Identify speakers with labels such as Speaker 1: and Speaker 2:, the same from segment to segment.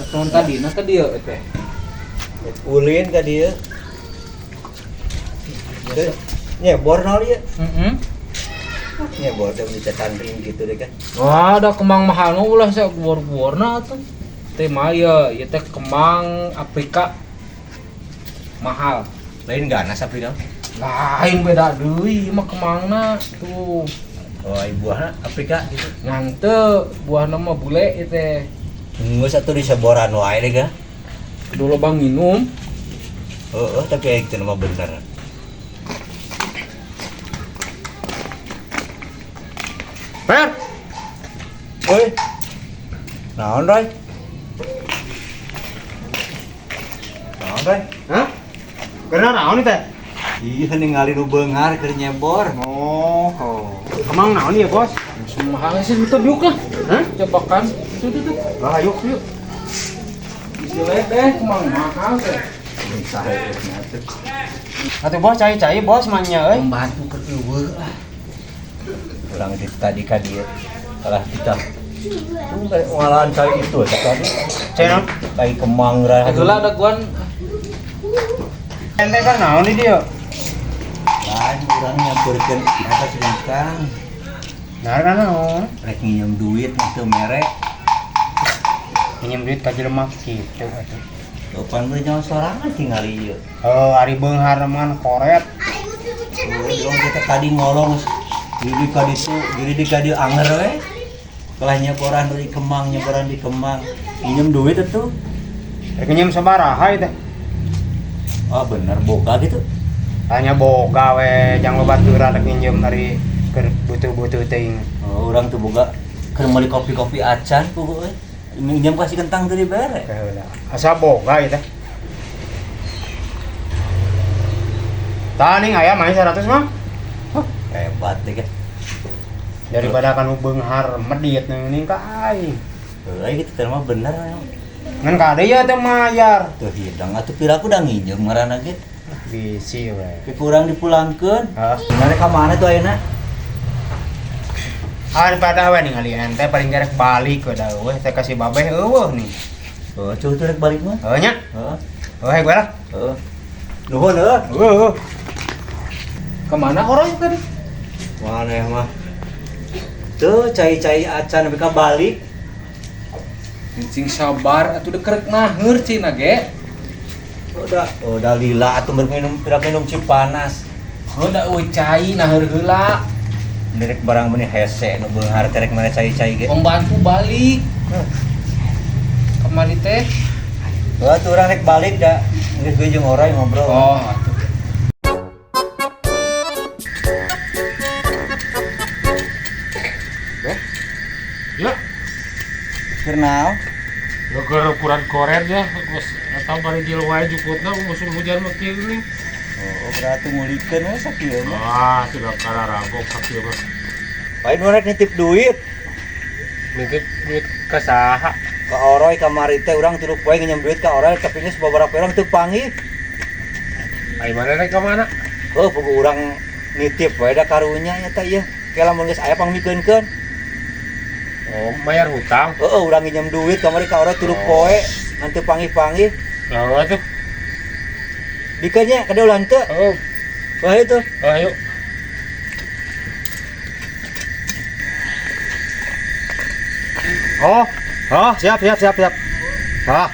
Speaker 1: non tadi nah ke dia teh.
Speaker 2: Ulin ka dia. Nyebor naon ieu? Nyebor teh dicetan ring gitu deh kan.
Speaker 1: Wah, ada kembang mahal nu ulah saya buor-buorna atuh. Teh mah ieu teh kembang Afrika mahal.
Speaker 2: Lain ganas Afrika.
Speaker 1: Lain beda deui mah kembangna tuh.
Speaker 2: Oh, buahna Afrika gitu.
Speaker 1: Ngante buahna mah bule ieu teh.
Speaker 2: Geus atuh diseboran wae deh kan.
Speaker 1: Dulu bang minum.
Speaker 2: Heeh, tapi itu mah bener.
Speaker 1: Per.
Speaker 2: Oi. Naon, Roy? Naon, Roy?
Speaker 3: Hah? Karena naon teh?
Speaker 2: Iya ningali nu beungar keur nyebor.
Speaker 3: Oh. Emang naon ya, Bos?
Speaker 1: Mahal sih itu yuk lah.
Speaker 3: Hah?
Speaker 1: Coba kan. Tuh.
Speaker 3: Lah, yuk.
Speaker 1: Istilah deh kembang mahal teh.
Speaker 2: Saheutnya teh.
Speaker 3: Atuh Bos, cai-cai Bos manya euy.
Speaker 1: Pembantu keur eueuh lah.
Speaker 2: Urang di tadi ka dieu. Kalah kita. Tuh ngalahan cai itu tadi.
Speaker 3: Cai naon?
Speaker 2: Cai kemang ra.
Speaker 1: Itulah ada guan.
Speaker 3: Ente kan naon di dieu?
Speaker 2: Lain urang nyampeurkeun eta Kang.
Speaker 3: Nah, kan naon?
Speaker 2: Rek nginjem duit teu mere.
Speaker 3: Pinjem duit ka jelema kitu atuh.
Speaker 2: Depan mah nyawa sorangan tinggal ieu.
Speaker 3: Oh, ari beunghar man koret.
Speaker 2: Dong kita tadi ngolong diri ka ditu, diri di ka dieu anger we. Kalah nyeporan di Kemang, Nginjem duit atuh.
Speaker 3: Rek pinjem sabaraha teh?
Speaker 2: Oh bener boga gitu.
Speaker 3: Hanya boga we, jang babaturan rek pinjem ari keur butuh-butuh teuing.
Speaker 2: Oh, urang tuh boga keur meuli kopi-kopi acan puguh we. Minjem kasih kentang teu dibere.
Speaker 3: Heula. Asa boga ieu teh. Tah ning aya main 100 mah.
Speaker 2: Hebat deh kan.
Speaker 3: Daripada kan beunghar medit ning ka aing.
Speaker 2: Heuh gitu teh mah bener.
Speaker 3: Ngan kade ya teh mayar.
Speaker 2: Tuh hidang atuh piraku udah nginjem ngaranna ge.
Speaker 3: Bisi we.
Speaker 2: Tapi kurang dipulangkeun.
Speaker 3: Heeh.
Speaker 2: Mana ka mana tuh ayeuna?
Speaker 3: Pada we ningali ente paling garek balik ke da eueuh teh kasih babeh eueuh nih.
Speaker 2: Oh, cuy tuh rek balik mah.
Speaker 3: Heuh nya.
Speaker 2: Heeh.
Speaker 3: Heuh gue lah.
Speaker 2: Heeh. Nuhun heuh.
Speaker 3: Heuh.
Speaker 1: Kemana orang tadi?
Speaker 2: Maneh mah. Tuh cai-cai acan mereka balik.
Speaker 1: Cing sabar atuh dekrek naheur cina ge.
Speaker 2: Udah lila atuh minum cipanas.
Speaker 1: Udah cai naheur heula.
Speaker 2: Direk barang meni hese nu beunghar terek mana cai-cai ge.
Speaker 1: Pembantu balik. Kemari teh.
Speaker 2: Tuh urang rek balik da. Geus gue jeung orang ngobrol.
Speaker 1: Oh, atuh.
Speaker 4: Ya,
Speaker 2: Kenal?
Speaker 4: lo keur ukuran koret ya, geus eta bari jil wae juputna musim hujan mah kieu nih.
Speaker 2: Oh, berarti ngulikeun we sakieu mah.
Speaker 4: Wah, tidak kararagok sakieu mah.
Speaker 2: Lain urang nitip duit.
Speaker 4: Nitip duit ka saha?
Speaker 2: Ka Oroy kamari teh urang tilu poe nginjem duit ka Oroy tapi geus beberapa orang teu panggih.
Speaker 4: Ai mana rek ka mana?
Speaker 2: Oh, pugu urang nitip wae da karunya nya teh ieu. Kela mun geus aya pangmikeunkeun.
Speaker 4: Oh, bayar hutang.
Speaker 2: Heeh, urang nginjem duit kamari ka Oroy tilu poe ngan teu panggih-panggih.
Speaker 4: Lah atuh.
Speaker 2: Dikeun nya kada ulah henteu.
Speaker 4: Oh,
Speaker 2: Wah itu.
Speaker 4: ayo.
Speaker 3: Oh, siap. Ah,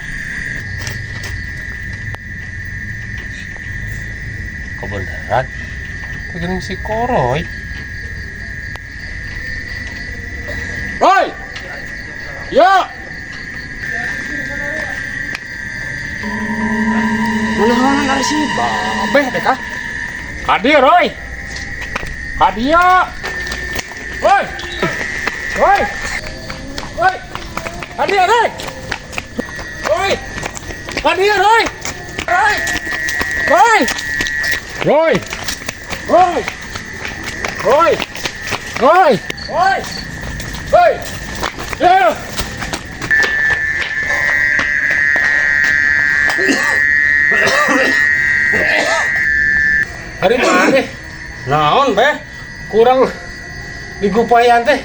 Speaker 4: Kebenaran. Kegening si Koroy. Roy! Ya! Mana dari si Babeh deh kah? Hadir, Roy! Hadir! Roy! Roy! Roy! Hadir, Roy! Roy! Hadir, Roy! Roy! Roy! Roy! Roy! Roy! Roy! Roy! Roy! Yeah! Hari mana?
Speaker 3: naon beh?
Speaker 4: Kurang digupayan teh.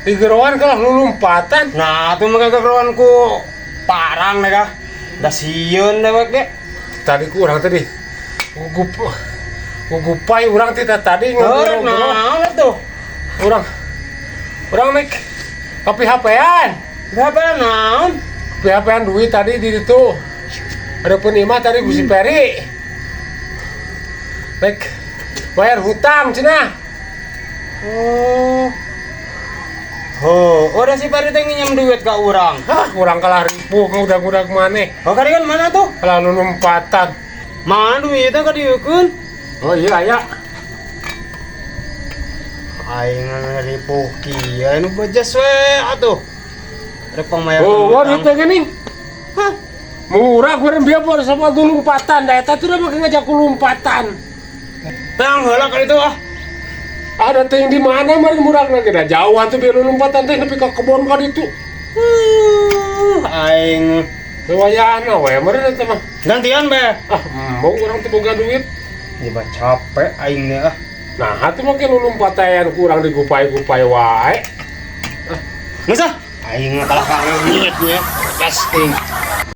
Speaker 4: Di geroan kalah lu lompatan.
Speaker 3: Nah, atuh make kekeruan ku parang dah. Dah sieun dah bak deh.
Speaker 4: Tadi kurang tadi. Gugupai urang tadi
Speaker 3: Orang naon tuh?
Speaker 4: Urang naik kopi HP-an.
Speaker 3: Berapa naon?
Speaker 4: Kopi HP-an duit tadi di situ. Ada penimah tadi Gusi Peri. Naik bayar hutang cenah.
Speaker 3: Udah si Peri teh nginjem duit ka urang.
Speaker 4: Hah, urang kalah ribu ngudag-ngudag maneh.
Speaker 3: Oh, kalian mana tuh?
Speaker 4: Kalah lompatan.
Speaker 3: Mana duitnya ka dieukeun?
Speaker 4: Oh iya aya.
Speaker 3: Aing ngeripu kieu nu bejes we atuh. Rek pangmayar.
Speaker 4: Oh, duit teh geuning. Hah. Murah kurang biar boleh sama dulu lompatan. Da eta teh udah make ngajak lompatan.
Speaker 3: Tang heula ka ditu ah.
Speaker 4: Ada teh di mana mari murah lagi dah jauhan tuh biar lompatan teh nepi ka kebon ka ditu.
Speaker 3: Aing
Speaker 4: Wayana we meureun teh mah.
Speaker 3: gantian be.
Speaker 4: Mau urang teh boga duit.
Speaker 3: Ieu mah capek aing nih ah.
Speaker 4: Nah, hatu make lompatan kurang digupai-gupai wae.
Speaker 3: Geus ah. Aing kalah kangen duitnya. Casting.